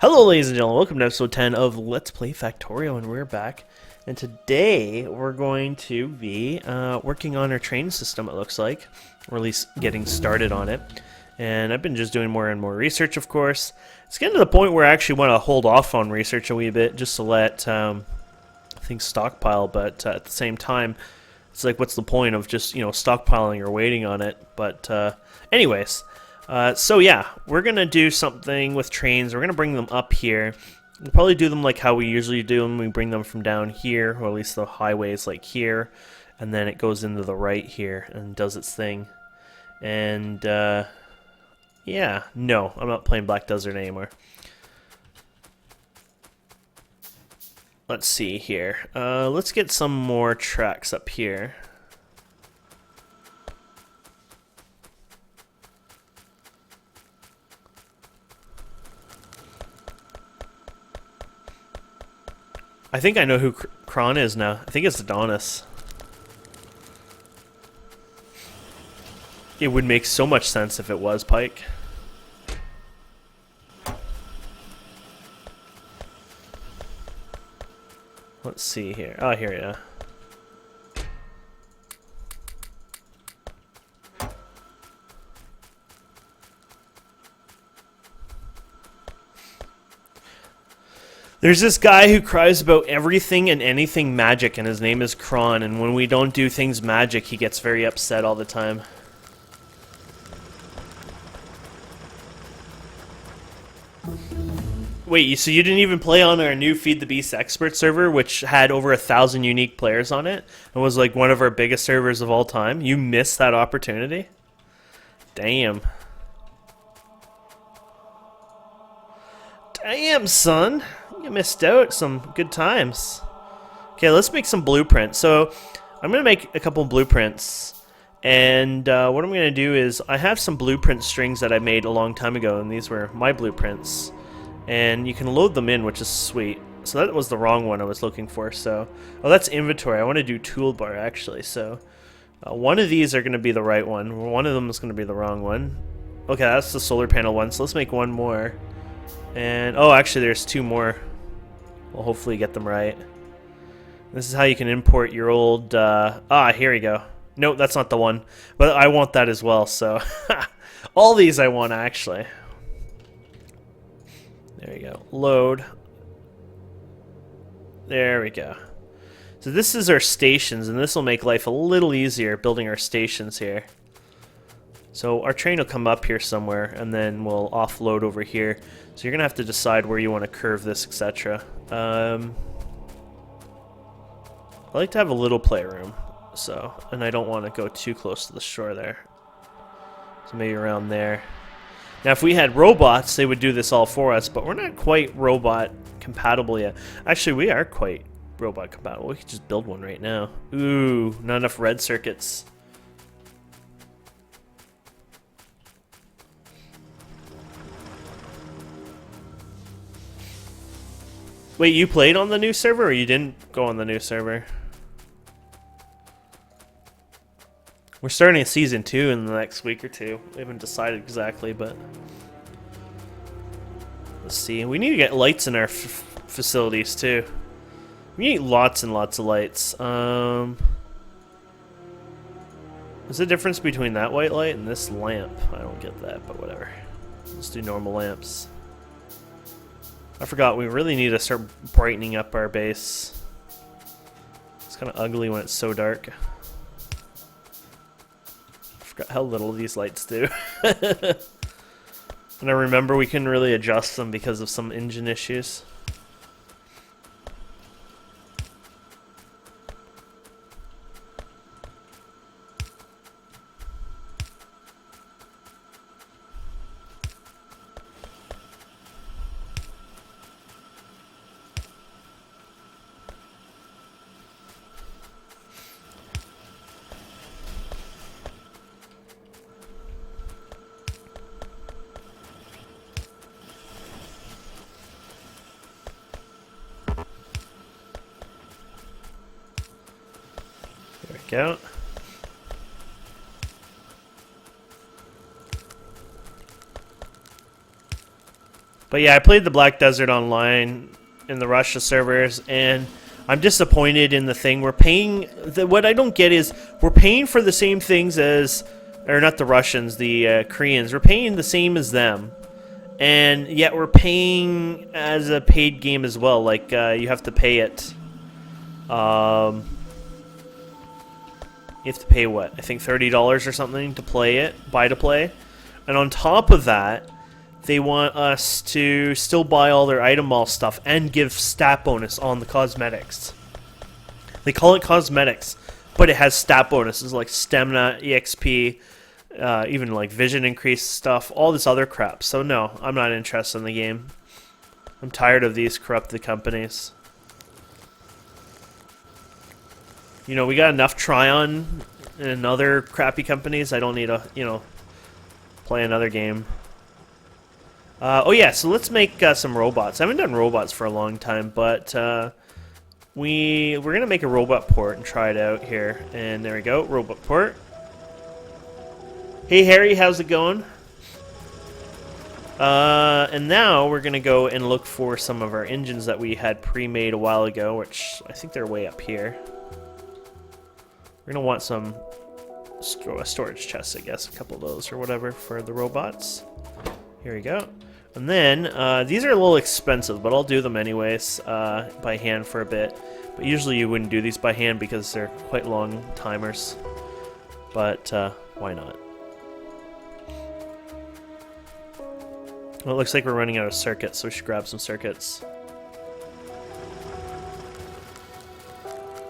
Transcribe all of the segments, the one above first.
Hello ladies and gentlemen, welcome to episode 10 of Let's Play Factorio, and we're back. And today we're going to be working on our train system, it looks like. Or at least getting started on it. And I've been just doing more and more research, of course. It's getting to the point where I actually want to hold off on research a wee bit, just to let things stockpile, but at the same time, it's like, what's the point of just, stockpiling or waiting on it? But anyways... So yeah, we're going to do something with trains. We're going to bring them up here. We'll probably do them like how we usually do them. We bring them from down here, or at least the highways like here, and then it goes into the right here and does its thing. And yeah, no, I'm not playing Black Desert anymore. Let's see here. Let's get some more tracks up here. I think I know who Kron is now. I think it's Adonis. It would make so much sense if it was Pike. Let's see here. Oh, here, yeah. There's this guy who cries about everything and anything magic, and his name is Kron, and when we don't do things magic, he gets very upset all the time. Wait, so you didn't even play on our new Feed the Beast expert server, which had over 1,000 unique players on it, and was like one of our biggest servers of all time? You missed that opportunity? Damn. Damn, son. You missed out some good times. Okay, let's make some blueprints. So I'm going to make a couple blueprints. And what I'm going to do is I have some blueprint strings that I made a long time ago. And these were my blueprints. And you can load them in, which is sweet. So that was the wrong one I was looking for. So, oh, that's inventory. I want to do toolbar, actually. So one of these are going to be the right one. One of them is going to be the wrong one. Okay, that's the solar panel one. So let's make one more. And, oh, actually, there's two more. We'll hopefully get them right. This is how you can import your old... here we go. Nope, that's not the one. But I want that as well, so... all these I want, actually. There we go. Load. There we go. So this is our stations, and this will make life a little easier, building our stations here. So our train will come up here somewhere, and then we'll offload over here. So you're going to have to decide where you want to curve this, etc. I like to have a little playroom, so, and I don't want to go too close to the shore there. So maybe around there. Now if we had robots, they would do this all for us, but we're not quite robot compatible yet. Actually, we are quite robot compatible. We could just build one right now. Ooh, not enough red circuits. Wait, you played on the new server, or you didn't go on the new server? We're starting a season 2 in the next week or two. We haven't decided exactly, but... let's see. We need to get lights in our facilities, too. We need lots and lots of lights. What's the difference between that white light and this lamp? I don't get that, but whatever. Let's do normal lamps. I forgot, we really need to start brightening up our base. It's kind of ugly when it's so dark. I forgot how little these lights do. And I remember we couldn't really adjust them because of some engine issues. Out. But yeah, I played the Black Desert online in the Russia servers, and I'm disappointed in the thing. We're paying... what I don't get is we're paying for the same things as... or not the Russians, the Koreans. We're paying the same as them. And yet we're paying as a paid game as well. Like, you have to pay it. You have to pay what? I think $30 or something to play it. Buy to play. And on top of that, they want us to still buy all their item mall stuff and give stat bonus on the cosmetics. They call it cosmetics, but it has stat bonuses like stamina, EXP, even like vision increase stuff, all this other crap. So no, I'm not interested in the game. I'm tired of these corrupted companies. You know, we got enough Tryon and other crappy companies. I don't need to, you know, play another game. Oh yeah, so let's make some robots. I haven't done robots for a long time, but we're gonna make a robot port and try it out here. And there we go, robot port. Hey Harry, how's it going? And now we're gonna go and look for some of our engines that we had pre-made a while ago, which I think they're way up here. We're gonna want some storage chests, I guess, a couple of those or whatever for the robots. Here we go. And then, these are a little expensive, but I'll do them anyways, by hand for a bit. But usually you wouldn't do these by hand because they're quite long timers. But, why not? Well, it looks like we're running out of circuits, so we should grab some circuits.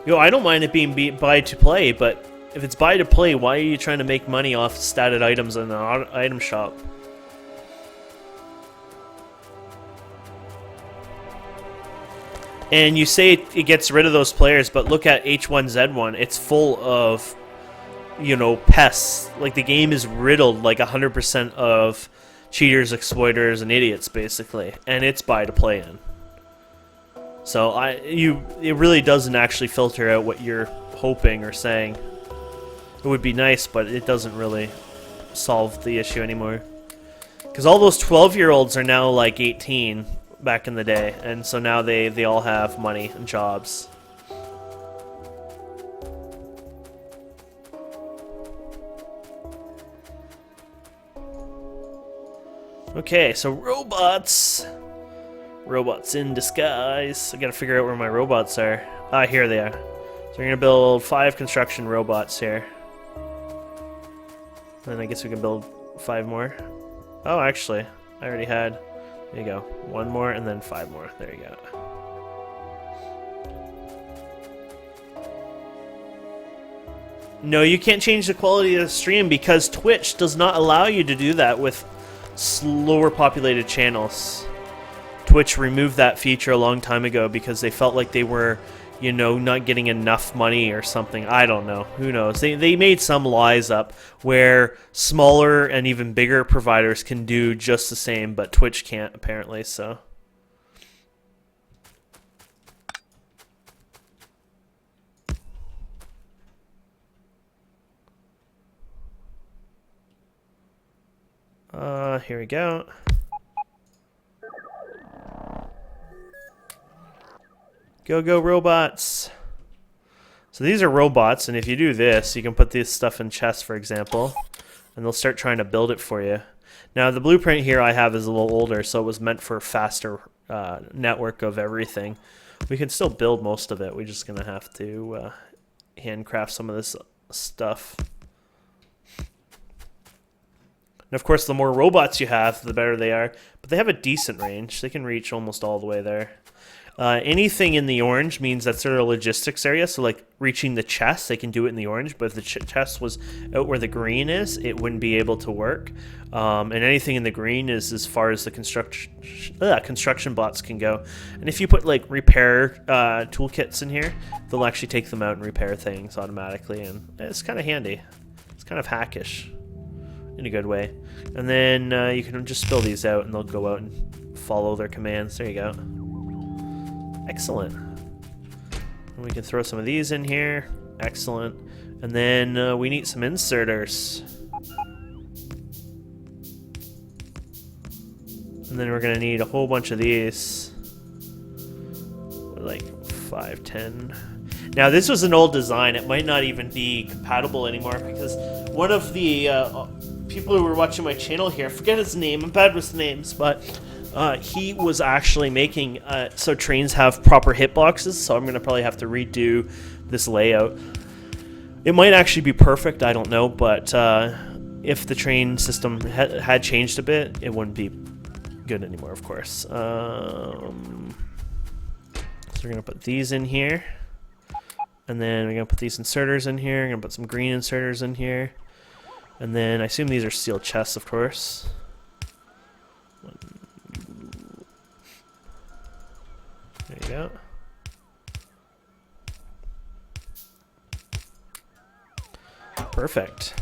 Yo, I don't mind it being buy to play, but if it's buy to play, why are you trying to make money off statted items in the item shop? And you say it gets rid of those players, but look at H1Z1. It's full of, you know, pests. Like, the game is riddled like 100% of cheaters, exploiters, and idiots, basically. And it's buy to play in. So it really doesn't actually filter out what you're hoping or saying. It would be nice, but it doesn't really solve the issue anymore. Because all those 12-year-olds are now like 18 back in the day, and so now they all have money and jobs. Okay, so robots. Robots in disguise. I gotta figure out where my robots are. Ah, here they are. So we're gonna build 5 construction robots here. Then I guess we can build 5 more. Oh, actually, I already had. There you go. 1 more and then 5 more. There you go. No, you can't change the quality of the stream because Twitch does not allow you to do that with slower populated channels. Twitch removed that feature a long time ago because they felt like they were, you know, not getting enough money or something. I don't know. Who knows? They made some lies up where smaller and even bigger providers can do just the same, but Twitch can't, apparently, so. Here we go. Go, go, robots. So these are robots, and if you do this, you can put this stuff in chests, for example, and they'll start trying to build it for you. Now, the blueprint here I have is a little older, so it was meant for a faster network of everything. We can still build most of it. We're just going to have to handcraft some of this stuff. And of course, the more robots you have, the better they are. But they have a decent range. They can reach almost all the way there. Anything in the orange means that's their logistics area. So like reaching the chest, they can do it in the orange. But if the chest was out where the green is, it wouldn't be able to work. And anything in the green is as far as the construction bots can go. And if you put like repair toolkits in here, they'll actually take them out and repair things automatically. And it's kind of handy. It's kind of hackish in a good way. And then you can just spill these out and they'll go out and follow their commands. There you go. Excellent. And we can throw some of these in here. Excellent. And then we need some inserters. And then we're gonna need a whole bunch of these. Like 5, 10. Now this was an old design. It might not even be compatible anymore because one of the people who were watching my channel here, I forget his name, I'm bad with names, but he was actually making so trains have proper hitboxes, so I'm going to probably have to redo this layout. It might actually be perfect, I don't know, but if the train system had changed a bit, it wouldn't be good anymore, of course. So we're going to put these in here. And then we're going to put these inserters in here. I'm going to put some green inserters in here. And then I assume these are steel chests, of course. There you go. Perfect.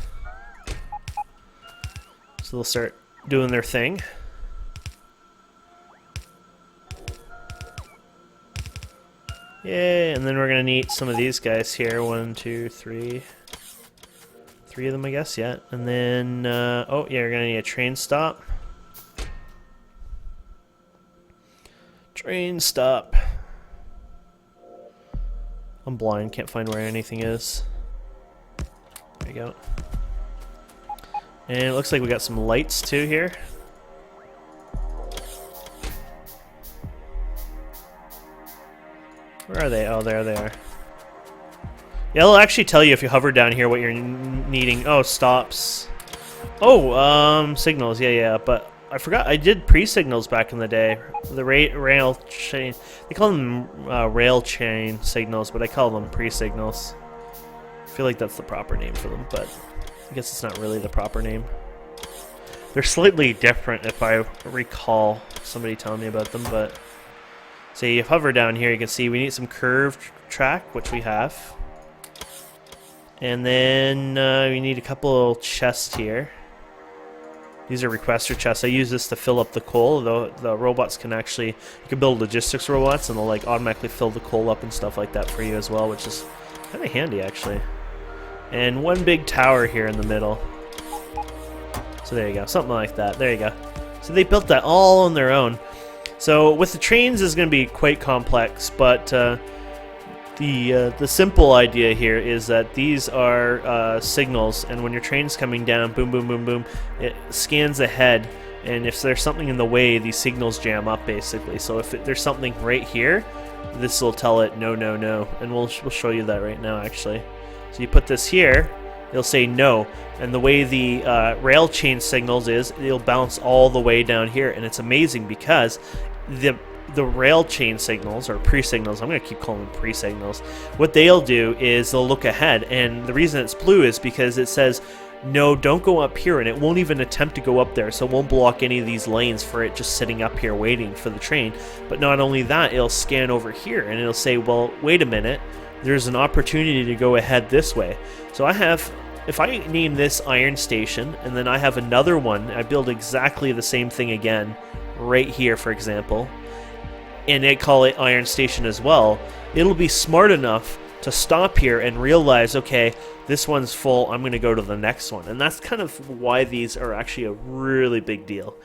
So they'll start doing their thing. Yay, and then we're gonna need some of these guys here. 1, 2, 3. 3 of them, I guess, yeah. And then, oh yeah, we're gonna need a train stop. Train stop. I'm blind, can't find where anything is. There you go. And it looks like we got some lights too here. Where are they? Oh, there they are. Yeah, it'll actually tell you if you hover down here what you're needing. Oh, stops. Oh, signals. Yeah. But I forgot. I did pre-signals back in the day. The rail chain. They call them rail chain signals, but I call them pre-signals. I feel like that's the proper name for them, but I guess it's not really the proper name. They're slightly different if I recall somebody telling me about them, but... So you hover down here, you can see we need some curved track, which we have. And then we need a couple of chests here. These are requester chests. I use this to fill up the coal, though the robots can actually... You can build logistics robots and they'll like automatically fill the coal up and stuff like that for you as well, which is kind of handy actually. And one big tower here in the middle. So there you go, something like that. There you go. So they built that all on their own. So with the trains is going to be quite complex, but the simple idea here is that these are signals, and when your train's coming down, boom, boom, boom, boom, it scans ahead, and if there's something in the way, these signals jam up basically. So if there's something right here, this will tell it no, no, no, and we'll show you that right now actually. So you put this here, it'll say no, and the way the rail chain signals is, it'll bounce all the way down here, and it's amazing because the rail chain signals, or pre-signals, I'm going to keep calling them pre-signals, what they'll do is they'll look ahead, and the reason it's blue is because it says, no, don't go up here, and it won't even attempt to go up there, so it won't block any of these lanes for it just sitting up here waiting for the train. But not only that, it'll scan over here, and it'll say, well, wait a minute, there's an opportunity to go ahead this way. So I have... If I name this Iron Station, and then I have another one, I build exactly the same thing again, right here, for example, and I call it Iron Station as well, it'll be smart enough to stop here and realize, okay, this one's full, I'm going to go to the next one. And that's kind of why these are actually a really big deal.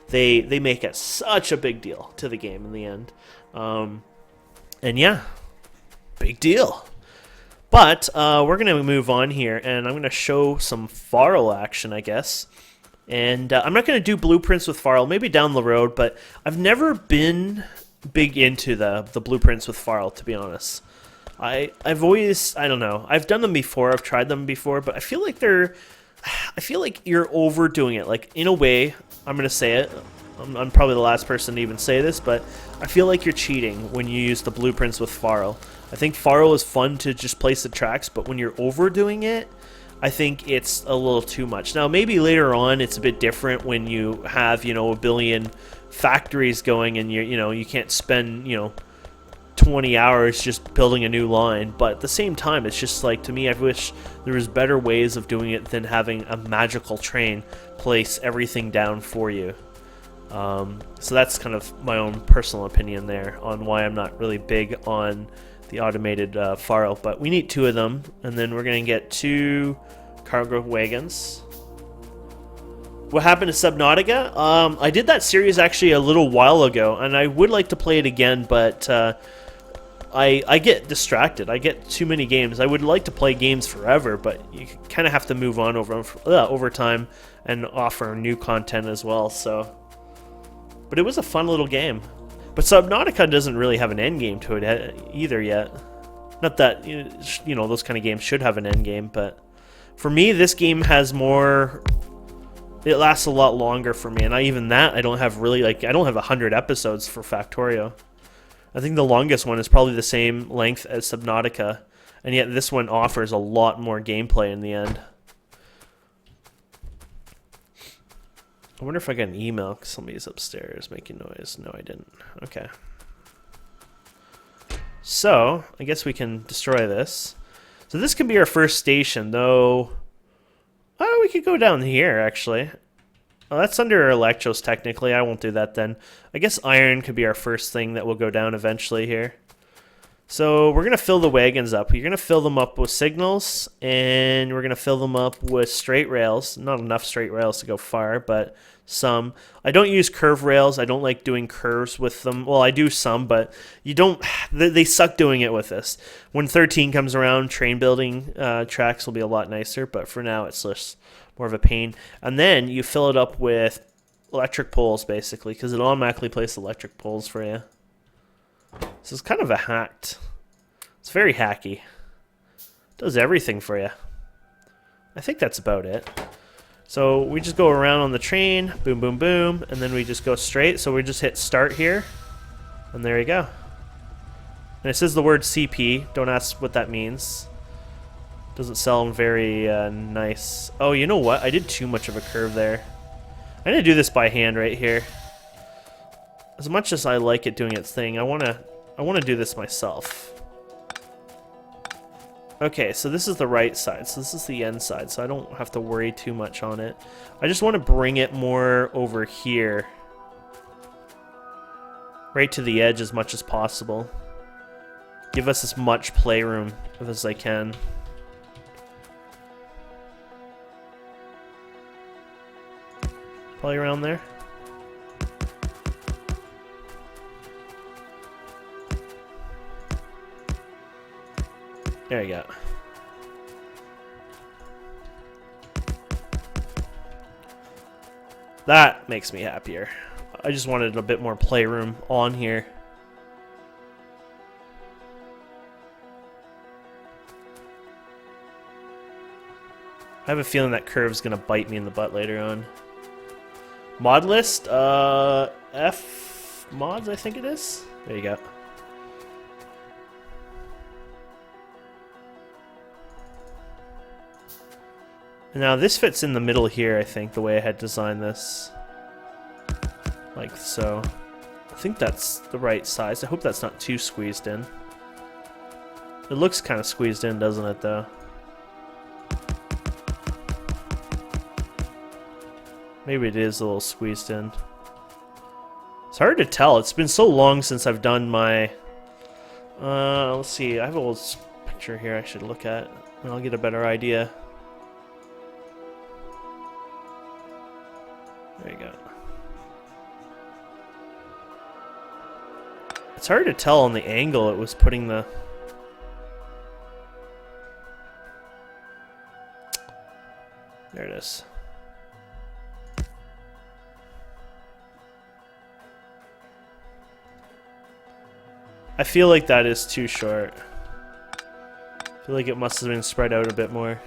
They make it such a big deal to the game in the end. And yeah, big deal. But we're going to move on here, and I'm going to show some Farl action, I guess. And I'm not going to do blueprints with Farl, maybe down the road, but I've never been big into the blueprints with Farl, to be honest. I've always, I don't know, I've done them before, I've tried them before, but I feel like you're overdoing it. Like, in a way, I'm going to say it, I'm probably the last person to even say this, but I feel like you're cheating when you use the blueprints with Farl. I think Farl is fun to just place the tracks, but when you're overdoing it, I think it's a little too much. Now, maybe later on it's a bit different when you have, a billion factories going and you can't spend, 20 hours just building a new line. But at the same time, it's just like, to me, I wish there was better ways of doing it than having a magical train place everything down for you. So that's kind of my own personal opinion there on why I'm not really big on the automated Farl, but we need 2 of them, and then we're going to get 2 cargo wagons. What happened to Subnautica? I did that series actually a little while ago, and I would like to play it again, but I get distracted. I get too many games. I would like to play games forever, but you kind of have to move on over time and offer new content as well. So, but it was a fun little game. But Subnautica doesn't really have an end game to it either yet. Not that you know those kind of games should have an end game, but for me, this game has more. It lasts a lot longer for me, and even that I don't have really I don't have 100 episodes for Factorio. I think the longest one is probably the same length as Subnautica, and yet this one offers a lot more gameplay in the end. I wonder if I got an email because somebody's upstairs making noise. No, I didn't. Okay. So, I guess we can destroy this. So this can be our first station, though. Oh, we could go down here, actually. Oh, that's under Electros, technically. I won't do that then. I guess iron could be our first thing that will go down eventually here. So we're going to fill the wagons up. We're going to fill them up with signals, and we're going to fill them up with straight rails. Not enough straight rails to go far, but some. I don't use curve rails. I don't like doing curves with them. Well, I do some, but you don't. They suck doing it with this. When 13 comes around, train building tracks will be a lot nicer, but for now it's just more of a pain. And then you fill it up with electric poles, basically, because it automatically places electric poles for you. So it's kind of a hacked. It's very hacky. It does everything for you. I think that's about it. So we just go around on the train, boom, boom, boom, and then we just go straight. So we just hit start here, and there you go. And it says the word CP. Don't ask what that means. Doesn't sound very nice. Oh, you know what? I did too much of a curve there. I need to do this by hand right here. As much as I like it doing its thing, I wanna do this myself. Okay, so this is the right side. So this is the end side, so I don't have to worry too much on it. I just want to bring it more over here. Right to the edge as much as possible. Give us as much playroom as I can. Probably around there. There you go. That makes me happier. I just wanted a bit more playroom on here. I have a feeling that curve's gonna bite me in the butt later on. Mod list? F mods, I think it is. There you go. Now this fits in the middle here, I think, the way I had designed this. Like so. I think that's the right size. I hope that's not too squeezed in. It looks kind of squeezed in, doesn't it, though? Maybe it is a little squeezed in. It's hard to tell. It's been so long since I've done my... let's see. I have a little picture here I should look at, and I'll get a better idea. There you go. It's hard to tell on the angle it was putting the... There it is. I feel like that is too short. I feel like it must have been spread out a bit more.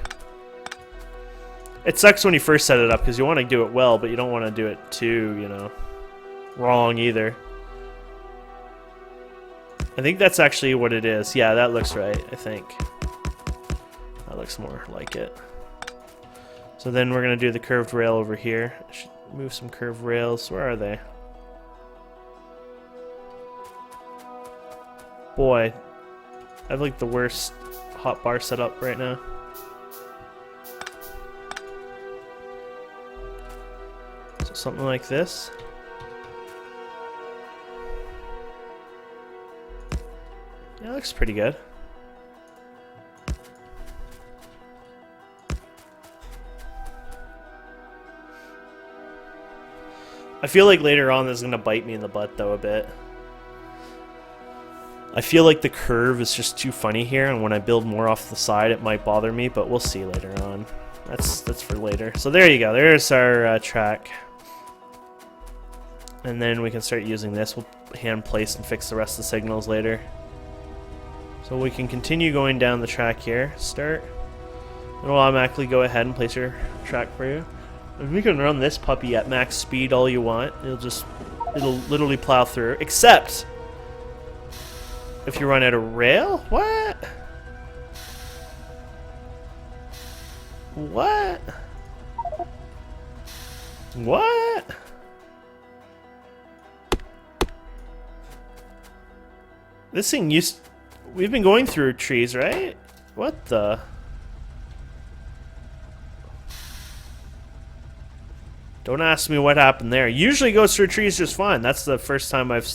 It sucks when you first set it up because you want to do it well, but you don't want to do it too, you know, wrong either. I think that's actually what it is. Yeah, that looks right, I think. That looks more like it. So then we're going to do the curved rail over here. I should move some curved rails. Where are they? Boy, I have like the worst hotbar setup right now. So something like this. Yeah, it looks pretty good. I feel like later on this is going to bite me in the butt, though, a bit. I feel like the curve is just too funny here, and when I build more off the side, it might bother me, but we'll see later on. That's for later. So there you go. There's our track. And then we can start using this. We'll hand place and fix the rest of the signals later. So we can continue going down the track here. Start. It'll automatically go ahead and place your track for you. And we can run this puppy at max speed all you want. It'll literally plow through. Except if you run out of rail? What? What? What? This thing we've been going through trees, right? What the? Don't ask me what happened there. Usually goes through trees just fine. That's the first time I've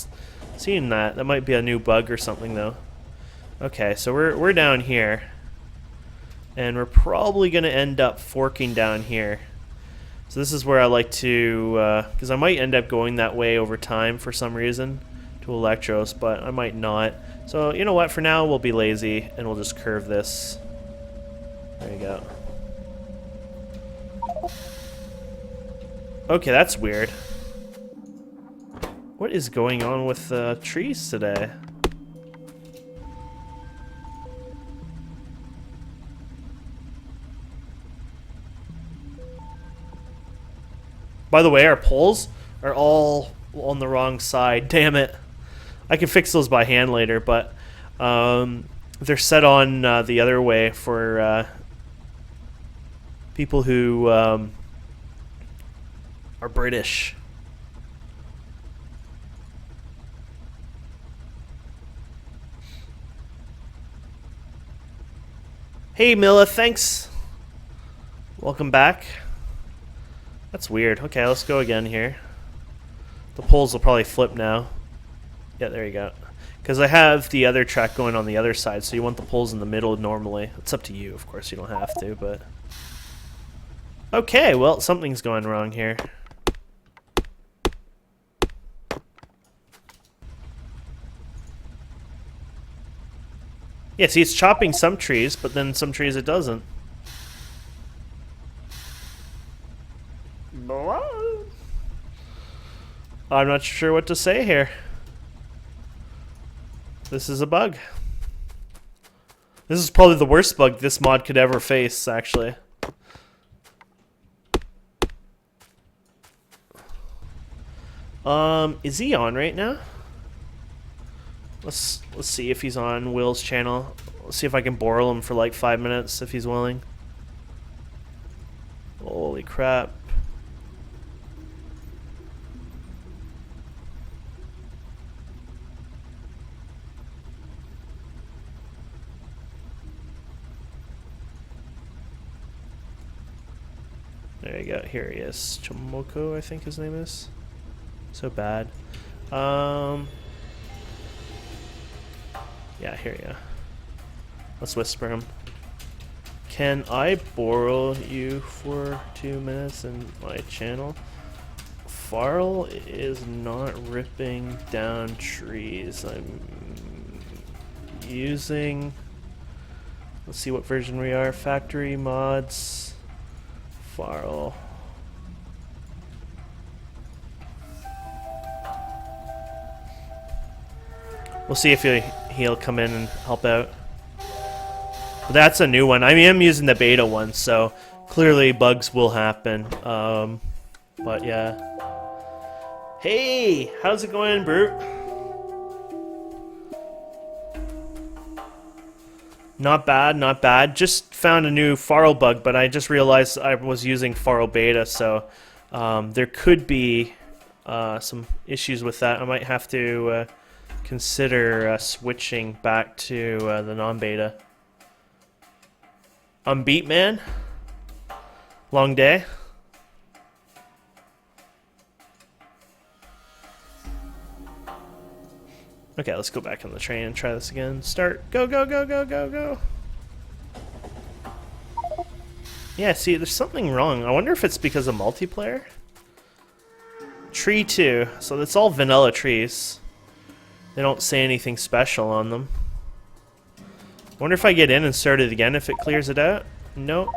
seen that. That might be a new bug or something, though. Okay, so we're down here. And we're probably going to end up forking down here. So this is where I like to... because I might end up going that way over time for some reason to Electros, but I might not. So, you know what? For now, we'll be lazy, and we'll just curve this. There you go. Okay, that's weird. What is going on with the trees today? By the way, our poles are all on the wrong side. Damn it. I can fix those by hand later, but they're set on the other way for people who are British. Hey, Milla, thanks. Welcome back. That's weird. Okay, let's go again here. The poles will probably flip now. Yeah, there you go. Because I have the other track going on the other side, so you want the poles in the middle normally. It's up to you, of course. You don't have to, but... Okay, well, something's going wrong here. Yeah, see, it's chopping some trees, but then some trees it doesn't. I'm not sure what to say here. This is a bug. This is probably the worst bug this mod could ever face, actually. Is he on right now? Let's see if he's on Will's channel. Let's see if I can borrow him for like 5 minutes if he's willing. Holy crap. There you go. Here he is. Chomoko, I think his name is. So bad. Yeah, here you go. Let's whisper him. Can I borrow you for 2 minutes in my channel? Farl is not ripping down trees. I'm using... Let's see what version we are. Factory mods. Farl. We'll see if he'll come in and help out. But that's a new one. I am using the beta one, so clearly bugs will happen. But yeah. Hey, how's it going, Brute? Not bad, not bad. Just found a new Farl bug, but I just realized I was using Farl beta, so there could be some issues with that. I might have to consider switching back to the non-beta. Beat man? Long day? Okay, let's go back on the train and try this again. Start. Go, go, go, go, go, go. Yeah, see, there's something wrong. I wonder if it's because of multiplayer? tree 2. So it's all vanilla trees. They don't say anything special on them. Wonder if I get in and start it again if it clears it out. Nope.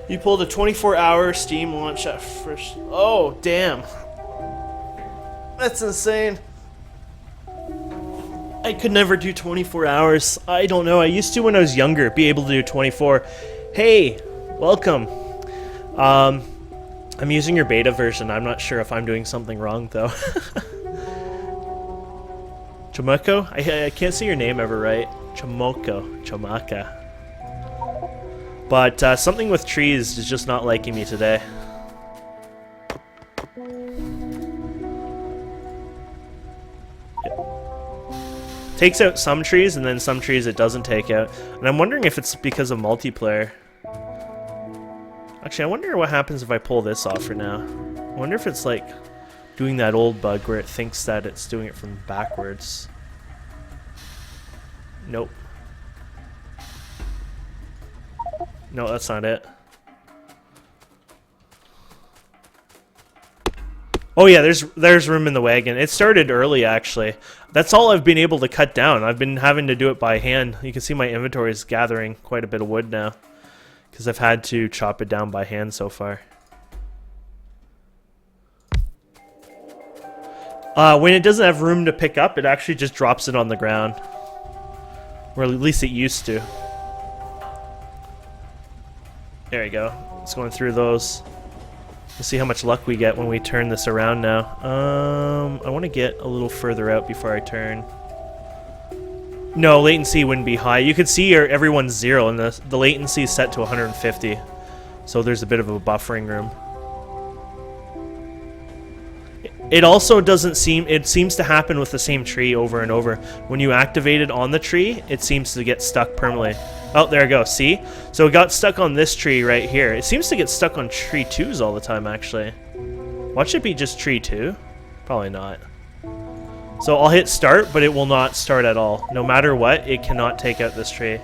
You pulled a 24-hour Steam launch at first. Oh, damn. That's insane. I could never do 24 hours. I don't know. I used to when I was younger, be able to do 24. Hey, welcome. I'm using your beta version. I'm not sure if I'm doing something wrong, though. Chomoko? I can't say your name ever right. Chomaka. But something with trees is just not liking me today. Takes out some trees, and then some trees it doesn't take out. And I'm wondering if it's because of multiplayer. Actually, I wonder what happens if I pull this off for now. I wonder if it's like doing that old bug where it thinks that it's doing it from backwards. Nope. No, that's not it. Oh yeah, there's room in the wagon. It started early, actually. That's all I've been able to cut down. I've been having to do it by hand. You can see my inventory is gathering quite a bit of wood now, because I've had to chop it down by hand so far. When it doesn't have room to pick up, it actually just drops it on the ground. Or at least it used to. There you go. It's going through those. We'll see how much luck we get when we turn this around now. I want to get a little further out before I turn. No, latency wouldn't be high. You can see everyone's 0, and the latency is set to 150. So there's a bit of a buffering room. It also doesn't seem... It seems to happen with the same tree over and over. When you activate it on the tree, it seems to get stuck permanently. Oh, there we go. See? So it got stuck on this tree right here. It seems to get stuck on tree 2s all the time, actually. Watch it be just tree 2. Probably not. So I'll hit start, but it will not start at all. No matter what, it cannot take out this tree.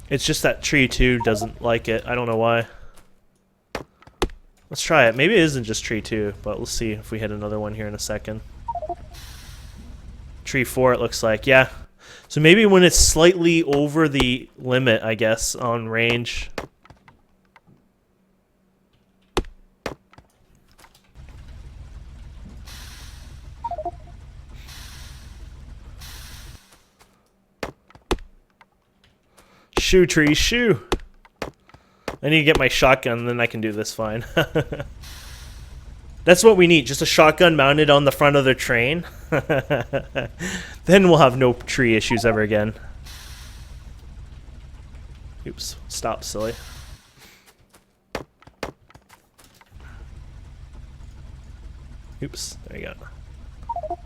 It's just that tree 2 doesn't like it. I don't know why. Let's try it. Maybe it isn't just tree 2, but we'll see if we hit another one here in a second. Tree 4, it looks like. Yeah. So maybe when it's slightly over the limit, I guess, on range. Shoo, tree, shoo. I need to get my shotgun, and then I can do this fine. That's what we need, just a shotgun mounted on the front of the train. Then we'll have no tree issues ever again. Oops, stop, silly. Oops, there you go.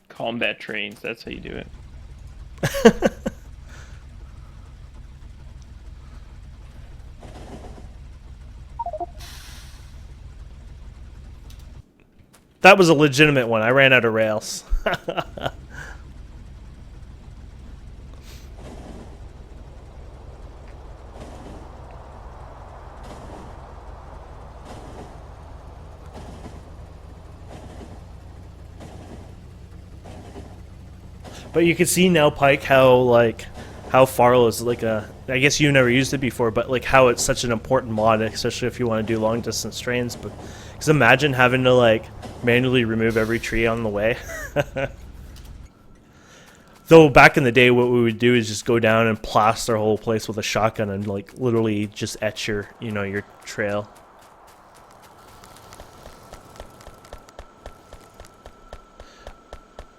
Combat trains, that's how you do it. That was a legitimate one. I ran out of rails. But you can see now, Pike, how Farl is like a... I guess you never used it before, but like how it's such an important mod, especially if you want to do long distance trains. But because imagine having to like manually remove every tree on the way. Though back in the day, what we would do is just go down and plaster the whole place with a shotgun and like literally just etch your, your trail.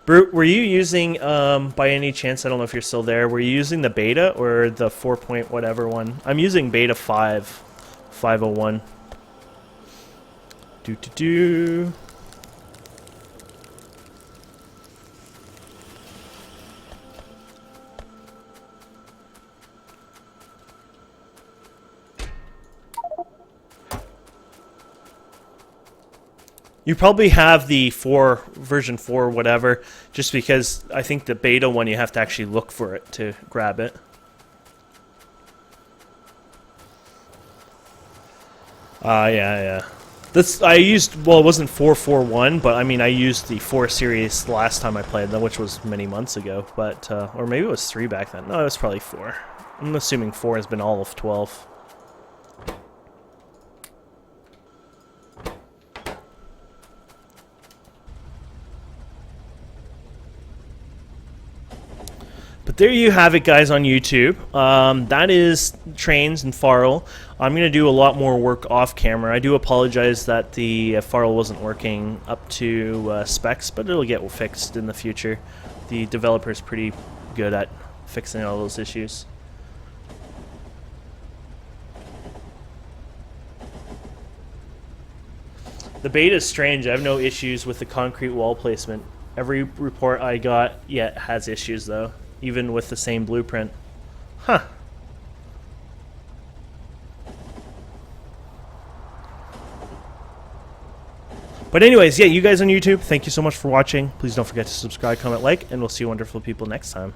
Brute, were you using, by any chance, I don't know if you're still there, were you using the beta or the 4 point whatever one? I'm using beta 5.01. Do. You probably have the version 4, whatever, just because I think the beta one you have to actually look for it to grab it. Yeah. This I used, well, it wasn't 441, but I mean I used the 4 series the last time I played them, which was many months ago, but or maybe it was 3 back then. No, it was probably 4. I'm assuming 4 has been all of 12. But there you have it, guys, on YouTube. That is Trains and Farl. I'm going to do a lot more work off camera. I do apologize that the Farl wasn't working up to specs, but it'll get fixed in the future. The developer's pretty good at fixing all those issues. The beta is strange. I have no issues with the concrete wall placement. Every report I got yet has issues, though, even with the same blueprint. Huh. But anyways, yeah, you guys on YouTube, thank you so much for watching. Please don't forget to subscribe, comment, like, and we'll see you wonderful people next time.